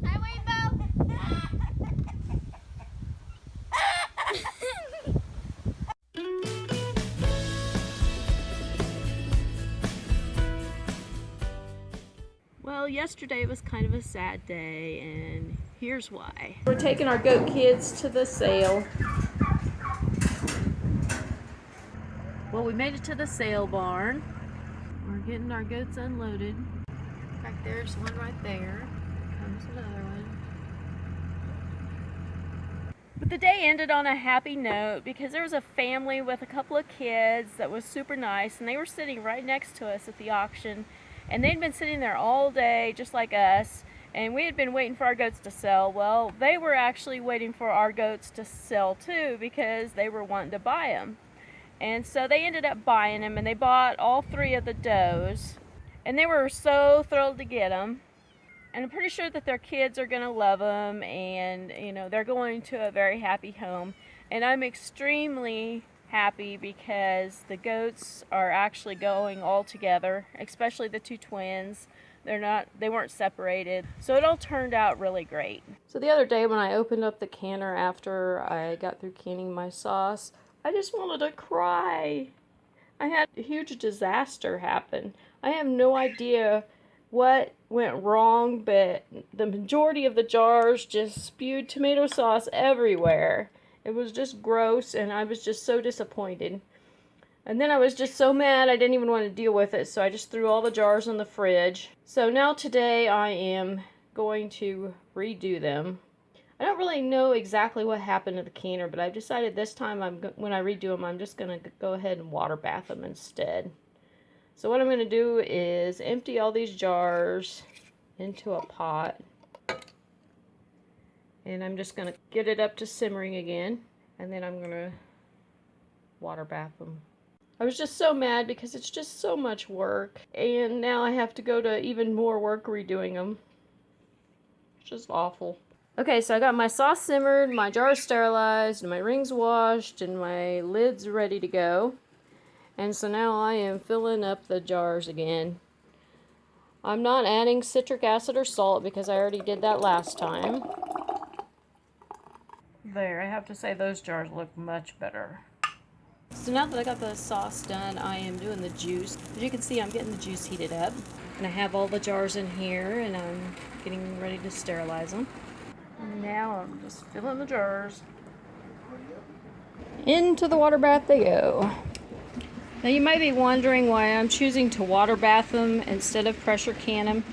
Hi, Rainbow. Well, yesterday was kind of a sad day, and here's why. We're taking our goat kids to the sale. Well, we made it to the sale barn. We're getting our goats unloaded. In fact, there's one right there. Comes another one. But the day ended on a happy note because there was a family with a couple of kids that was super nice, and they were sitting right next to us at the auction, and they'd been sitting there all day just like us, and we had been waiting for our goats to sell. Well, they were actually waiting for our goats to sell too because they were wanting to buy them. And so they ended up buying them, and they bought all three of the does, and they were so thrilled to get them. And I'm pretty sure that their kids are going to love them, and they're going to a very happy home. And I'm extremely happy because the goats are actually going all together, especially the two twins. They weren't separated, so it all turned out really great. So the other day when I opened up the canner after I got through canning my sauce, I just wanted to cry. I had a huge disaster happen. I have no idea what went wrong, but the majority of the jars just spewed tomato sauce everywhere. It was just gross, and I was just so disappointed. And then I was just so mad I didn't even want to deal with it, so I just threw all the jars in the fridge. So now today I am going to redo them. I don't really know exactly what happened to the canner, but I've decided this time when I redo them, I'm just going to go ahead and water bath them instead. So what I'm going to do is empty all these jars into a pot, and I'm just going to get it up to simmering again, and then I'm going to water bath them. I was just so mad because it's just so much work, and now I have to go to even more work redoing them. It's just awful. Okay, so I got my sauce simmered, my jars sterilized, and my rings washed, and my lids ready to go. And so now I am filling up the jars again. I'm not adding citric acid or salt because I already did that last time. There, I have to say those jars look much better. So now that I got the sauce done, I am doing the juice. As you can see, I'm getting the juice heated up. And I have all the jars in here, and I'm getting ready to sterilize them. And now I'm just filling the jars. Into the water bath they go. Now you might be wondering why I'm choosing to water bath them instead of pressure can them.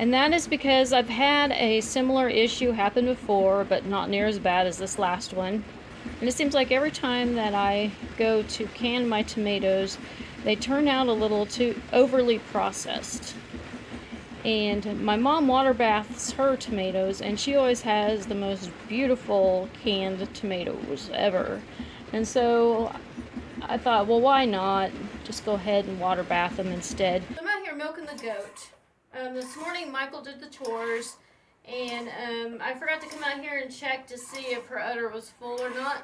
And that is because I've had a similar issue happen before, but not near as bad as this last one. And it seems like every time that I go to can my tomatoes, they turn out a little too overly processed. And my mom water baths her tomatoes, and she always has the most beautiful canned tomatoes ever. And so I thought, well, why not just go ahead and water bath them instead. I'm out here milking the goat. This morning Michael did the chores, and I forgot to come out here and check to see if her udder was full or not,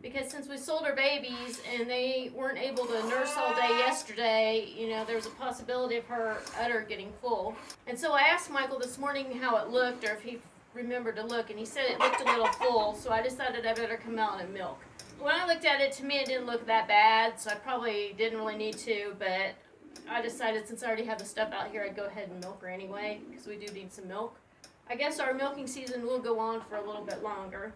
because since we sold her babies and they weren't able to nurse all day yesterday, there was a possibility of her udder getting full. And so I asked Michael this morning how it looked, or if he remembered to look, and he said it looked a little full, so I decided I better come out and milk. When I looked at it, to me it didn't look that bad, so I probably didn't really need to, but I decided since I already have the stuff out here, I'd go ahead and milk her anyway, because we do need some milk. I guess our milking season will go on for a little bit longer.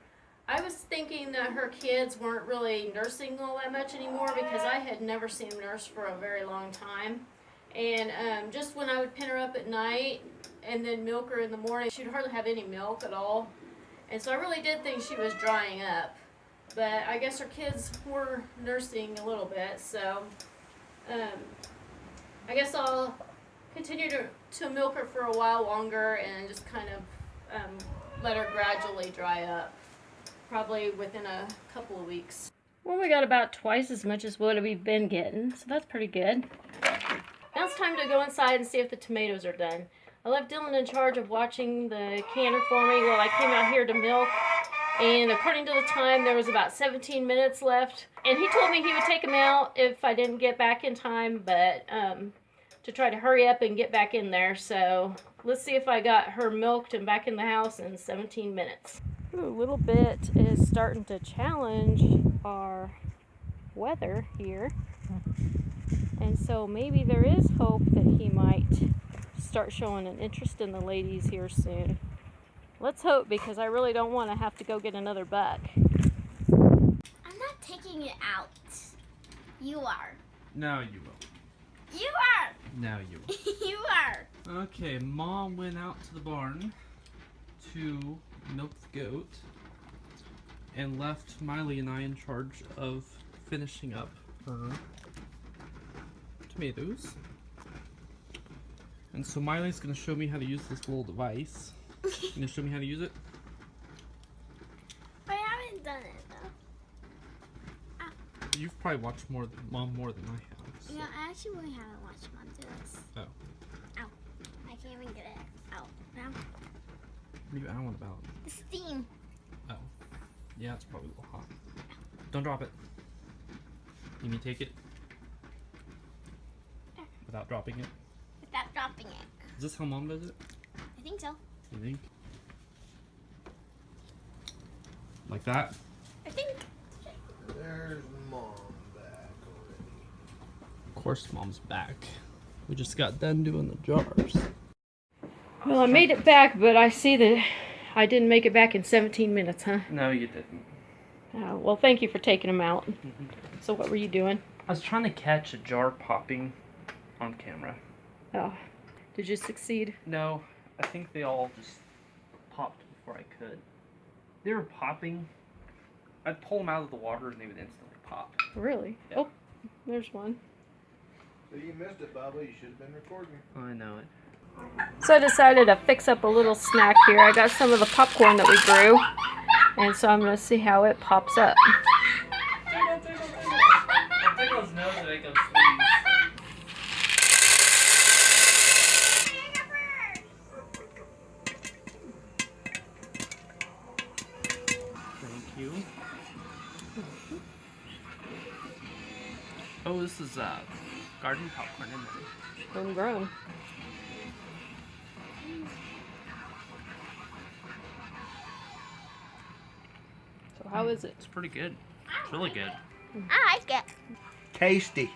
I was thinking that her kids weren't really nursing all that much anymore, because I had never seen them nurse for a very long time. And just when I would pin her up at night and then milk her in the morning, she'd hardly have any milk at all. And so I really did think she was drying up. But I guess her kids were nursing a little bit, so I guess I'll continue to milk her for a while longer and just kind of let her gradually dry up, probably within a couple of weeks. Well, we got about twice as much as what we've been getting, so that's pretty good. Now it's time to go inside and see if the tomatoes are done. I left Dylan in charge of watching the canner for me while I came out here to milk. And according to the time, there was about 17 minutes left. And he told me he would take them out if I didn't get back in time, but to try to hurry up and get back in there. So let's see if I got her milked and back in the house in 17 minutes. Ooh, a little bit is starting to challenge our weather here. And so maybe there is hope that he might start showing an interest in the ladies here soon. Let's hope, because I really don't want to have to go get another buck. I'm not taking it out. You are. No, you will. You are. No, you will. You are. Okay, Mom went out to the barn to milk the goat and left Miley and I in charge of finishing up her tomatoes. And so Miley's gonna show me how to use this little device. You gonna show me how to use it? I haven't done it though. You've probably watched Mom more than I have. So. Yeah, I actually really haven't watched Mom do this. Oh. Ow. I can't even get it out now. What are you owling about? The steam. Oh. Yeah, it's probably a little hot. Don't drop it. You need to take it without dropping it. Without dropping it. Is this how Mom does it? I think so. You think? Like that? I think. There's Mom back already. Of course Mom's back. We just got done doing the jars. Well, I made it back, but I see that I didn't make it back in 17 minutes, huh? No, you didn't. Well, thank you for taking them out. So what were you doing? I was trying to catch a jar popping on camera. Oh, did you succeed? No, I think they all just popped before I could. They were popping. I'd pull them out of the water and they would instantly pop. Really? Yeah. Oh, there's one. So you missed it, Bubba. You should have been recording. I know it. So I decided to fix up a little snack here. I got some of the popcorn that we grew, and so I'm going to see how it pops up. I'll tickle his nose and make him sneeze. Thank you. Oh, this is garden popcorn, isn't it? Homegrown. So how is it? It's pretty good. It's really good. I like it. Tasty.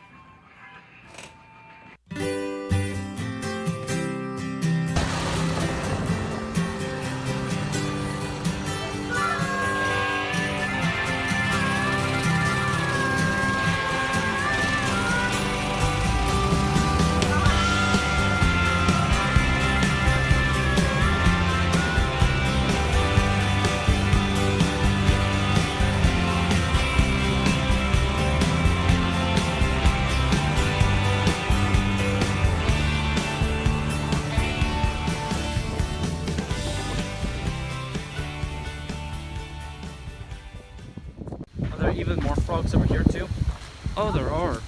Are there even more frogs over here too? Oh, there are.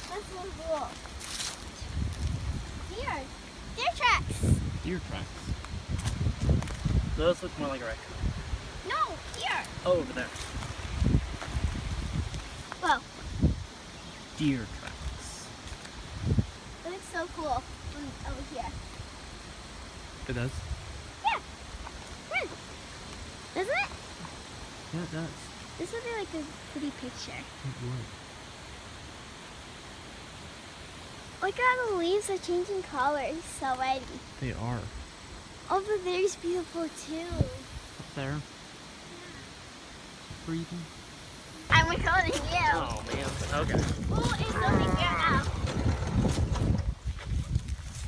That's so cool. Deer. Deer tracks. Deer tracks. Those look more like a raccoon. No, deer. Oh, over there. Whoa. Deer tracks. It looks so cool from over here. It does? Yeah. Come on. Doesn't it? Yeah, it does. This would be like a pretty picture. It would. Look how the leaves are changing colors already. They are. Over there's beautiful too. Up there. Breathing. I'm recording you. Oh, man. Okay. Oh, it's over here now.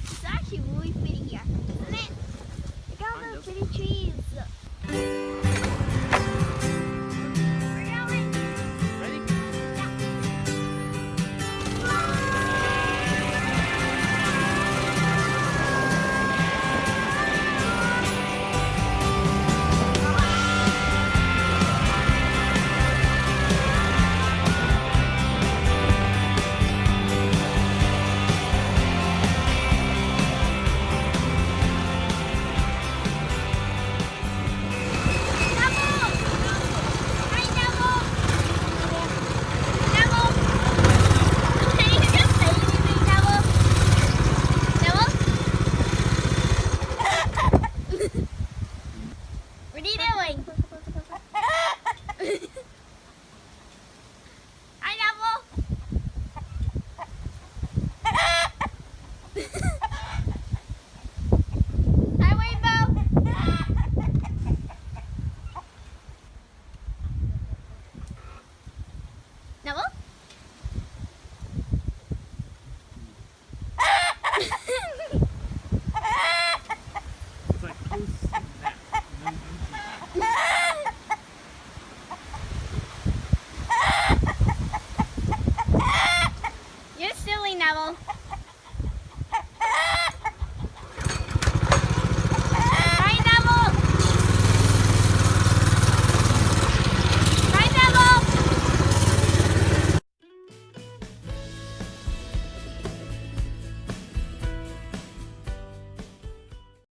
It's actually really pretty here, isn't it? Look at all Kind the of. pretty trees.